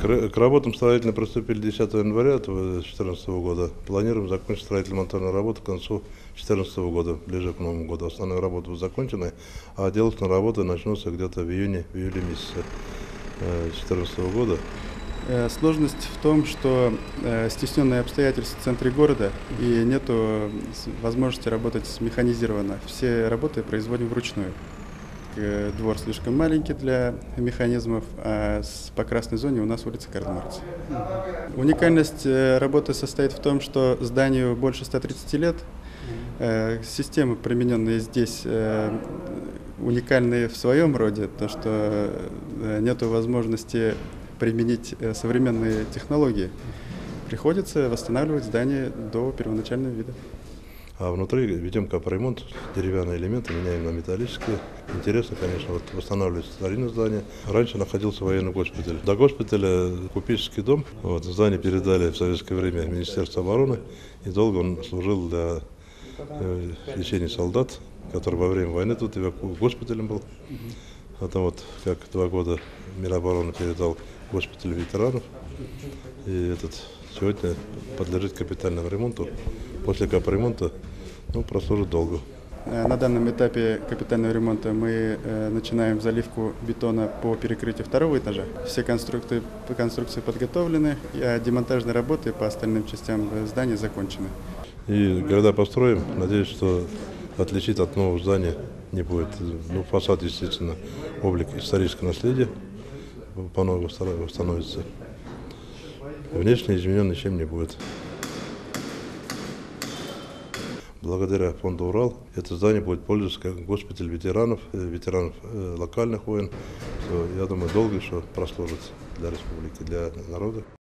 К работам строительно приступили 10 января 2014 года. Планируем закончить строительно-монтажную работу к концу 2014 года, ближе к Новому году. Основные работы будут закончены, а отделочные работы начнутся где-то в июле месяце 2014 года. Сложность в том, что стесненные обстоятельства в центре города и нету возможности работать механизированно. Все работы производим вручную. Двор слишком маленький для механизмов, а по красной зоне у нас улица Карла Маркса. Уникальность работы состоит в том, что зданию больше 130 лет. Системы, примененные здесь, уникальные в своем роде, то что нет возможности применить современные технологии. Приходится восстанавливать здание до первоначального вида. А внутри ведем капремонт, деревянные элементы меняем на металлические. Интересно, конечно, восстанавливать старинное здание. Раньше находился военный госпиталь. До госпиталя купеческий дом. Здание передали в советское время Министерству обороны. И долго он служил для лечения солдат, который во время войны тут госпиталем был. Потом как 2 года Минобороны передал госпиталь ветеранов. И сегодня подлежит капитальному ремонту. После капремонта прослужит долго. На данном этапе капитального ремонта мы начинаем заливку бетона по перекрытию 2-го этажа. Все конструкции подготовлены, а демонтажные работы по остальным частям здания закончены. И когда построим, надеюсь, что отличить от нового здания не будет. Фасад, естественно, облик исторического наследия по-новому восстановится. Внешне изменен ничем не будет. Благодаря фонду «Урал» это здание будет пользоваться как госпиталь ветеранов локальных войн. Я думаю, долго еще прослужит для республики, для народа.